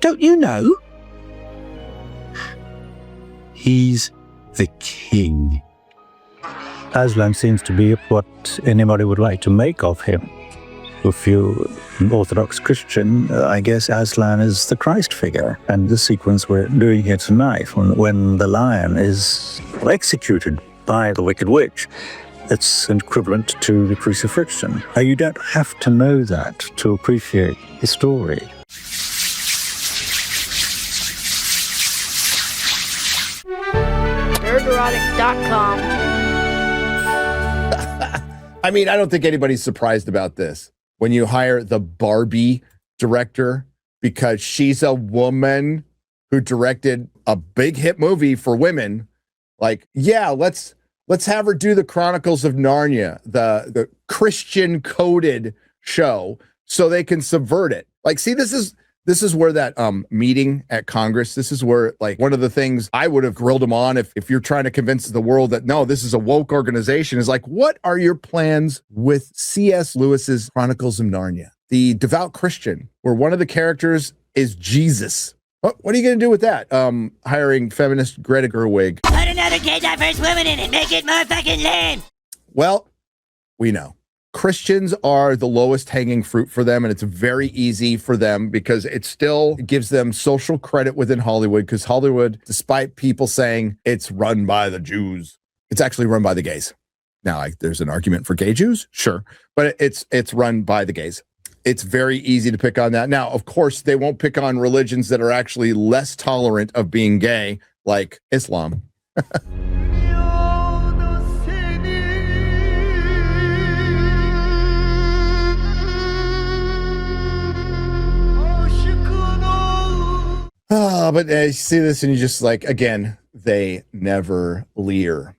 Don't you know? He's the king. Aslan seems to be what anybody would like to make of him. If you're an Orthodox Christian, I guess Aslan is the Christ figure. And the sequence we're doing here tonight, when the lion is executed by the Wicked Witch, it's equivalent to the crucifixion. You don't have to know that to appreciate the story. Nerdrotic.com. I mean, I don't think anybody's surprised about this. When you hire the Barbie director because she's a woman who directed a big hit movie for women, like, yeah, let's have her do the Chronicles of Narnia, the Christian coded show, so they can subvert it. Like, see, this is where that meeting at Congress, this is where, like, one of the things I would have grilled them on if you're trying to convince the world that, no, this is a woke organization, is like, what are your plans with C.S. Lewis's Chronicles of Narnia? The devout Christian, where one of the characters is Jesus. What are you going to do with that? Hiring feminist Greta Gerwig. Put another gay diverse woman in it. Make it more fucking lame. Well, we know. Christians are the lowest hanging fruit for them, and it's very easy for them because it still gives them social credit within Hollywood, because Hollywood, despite people saying it's run by the Jews, it's actually run by the gays. Now, there's an argument for gay Jews, sure, but it's run by the gays. It's very easy to pick on that. Now, of course, they won't pick on religions that are actually less tolerant of being gay, like Islam. But you see this and you just like, again, they never leer.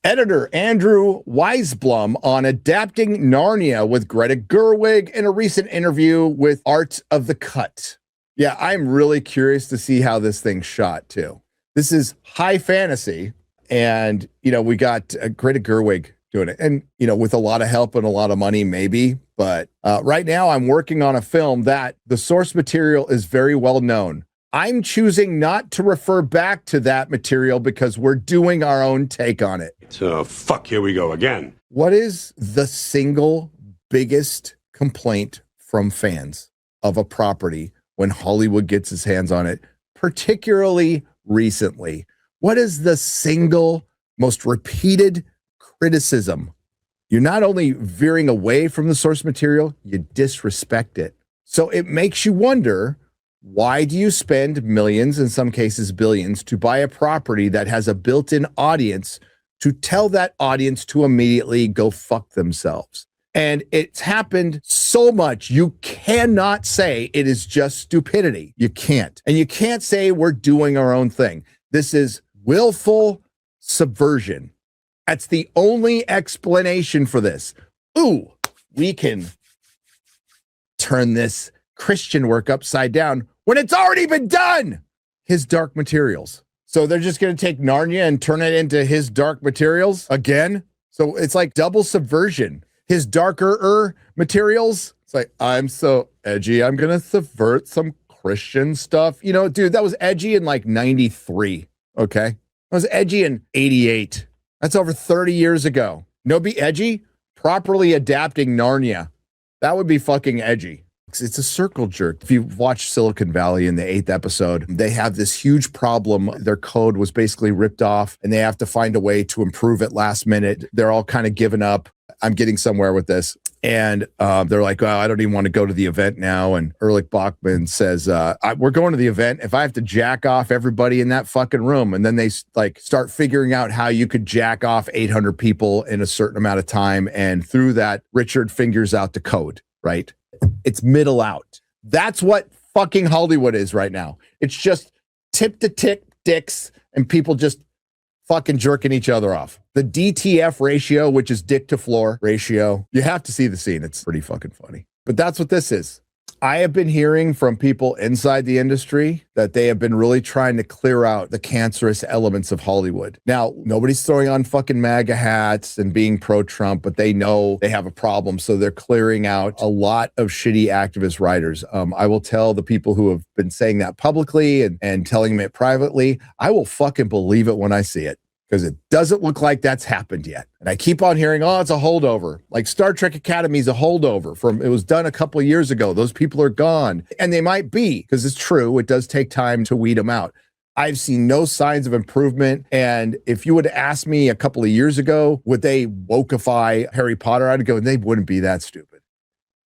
Editor Andrew Weisblum on adapting Narnia with Greta Gerwig in a recent interview with Art of the Cut. Yeah, I'm really curious to see how this thing's shot too. This is high fantasy, and we got Greta Gerwig doing it, and with a lot of help and a lot of money, maybe. But right now, I'm working on a film that the source material is very well known. I'm choosing not to refer back to that material because we're doing our own take on it. So, fuck, here we go again. What is the single biggest complaint from fans of a property when Hollywood gets his hands on it, particularly recently? What is the single most repeated criticism? You're not only veering away from the source material, you disrespect it. So it makes you wonder, why do you spend millions, in some cases billions, to buy a property that has a built-in audience to tell that audience to immediately go fuck themselves? And it's happened so much, you cannot say it is just stupidity. You can't. And you can't say we're doing our own thing. This is willful subversion. That's the only explanation for this. Ooh, we can turn this Christian work upside down when it's already been done. His Dark Materials. So they're just going to take Narnia and turn it into His Dark Materials again. So it's like double subversion. His Darker Materials. It's like, I'm so edgy, I'm going to subvert some Christian stuff. Dude, that was edgy in like 93. Okay. That was edgy in 88. That's over 30 years ago. Be edgy? Properly adapting Narnia. That would be fucking edgy. It's a circle jerk. If you watch Silicon Valley in the 8th episode, they have this huge problem. Their code was basically ripped off and they have to find a way to improve it last minute. They're all kind of giving up. I'm getting somewhere with this. And they're like, I don't even want to go to the event now. And Erlich Bachman says, we're going to the event if I have to jack off everybody in that fucking room. And then they start figuring out how you could jack off 800 people in a certain amount of time. And through that, Richard figures out the code, right? It's middle out. That's what fucking Hollywood is right now. It's just tip to tip dicks and people just fucking jerking each other off. The DTF ratio, which is dick to floor ratio. You have to see the scene. It's pretty fucking funny. But that's what this is. I have been hearing from people inside the industry that they have been really trying to clear out the cancerous elements of Hollywood. Now, nobody's throwing on fucking MAGA hats and being pro-Trump, but they know they have a problem. So they're clearing out a lot of shitty activist writers. I will tell the people who have been saying that publicly and telling me it privately, I will fucking believe it when I see it, because it doesn't look like that's happened yet. And I keep on hearing, oh, it's a holdover. Like Star Trek Academy is a holdover from, it was done a couple of years ago. Those people are gone. And they might be, because it's true. It does take time to weed them out. I've seen no signs of improvement. And if you would ask me a couple of years ago, would they wokeify Harry Potter? I'd go, they wouldn't be that stupid.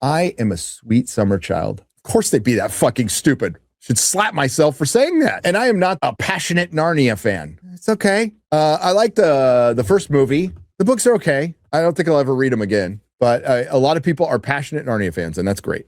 I am a sweet summer child. Of course they'd be that fucking stupid. Should slap myself for saying that. And I am not a passionate Narnia fan. It's okay. I like the first movie. The books are okay. I don't think I'll ever read them again. But a lot of people are passionate Narnia fans, and that's great.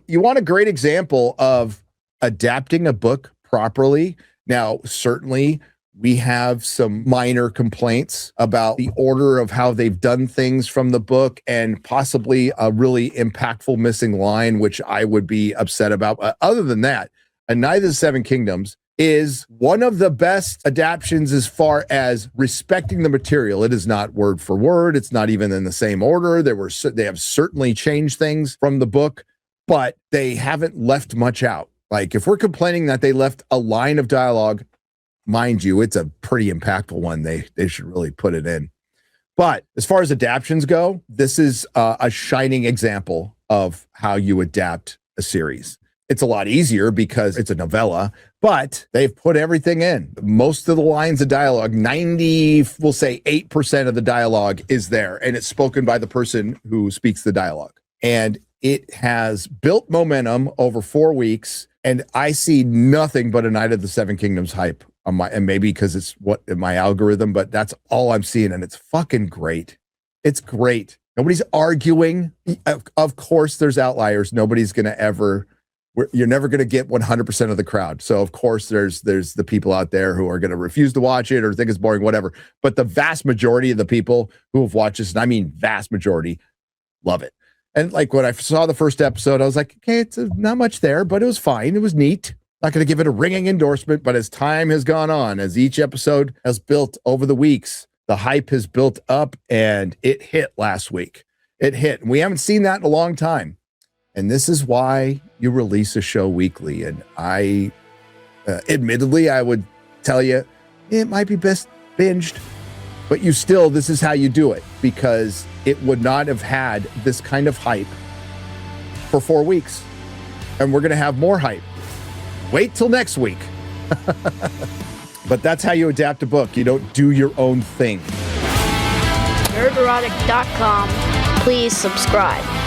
You want a great example of adapting a book properly? Now, certainly, we have some minor complaints about the order of how they've done things from the book and possibly a really impactful missing line, which I would be upset about. Other than that, A Night of the Seven Kingdoms is one of the best adaptions as far as respecting the material. It is not word for word. It's not even in the same order. They have certainly changed things from the book, but they haven't left much out. Like if we're complaining that they left a line of dialogue, mind you, it's a pretty impactful one. They should really put it in. But as far as adaptions go, this is a shining example of how you adapt a series. It's a lot easier because it's a novella, but they've put everything in. Most of the lines of dialogue, 8% of the dialogue is there, and it's spoken by the person who speaks the dialogue. And it has built momentum over 4 weeks, and I see nothing but A Night of the Seven Kingdoms hype on my, and maybe because it's what in my algorithm, but that's all I'm seeing, and it's fucking great. It's great. Nobody's arguing. Of course, there's outliers. Nobody's going to ever... You're never going to get 100% of the crowd. So, of course, there's the people out there who are going to refuse to watch it or think it's boring, whatever. But the vast majority of the people who have watched this, and I mean vast majority, love it. And like when I saw the first episode, I was like, okay, it's not much there, but it was fine. It was neat. Not going to give it a ringing endorsement, but as time has gone on, as each episode has built over the weeks, the hype has built up, and it hit last week. It hit. And we haven't seen that in a long time. And this is why you release a show weekly. And I, admittedly, I would tell you, it might be best binged, but this is how you do it, because it would not have had this kind of hype for 4 weeks. And we're going to have more hype. Wait till next week. But that's how you adapt a book. You don't do your own thing. Nerderotic.com. Please subscribe.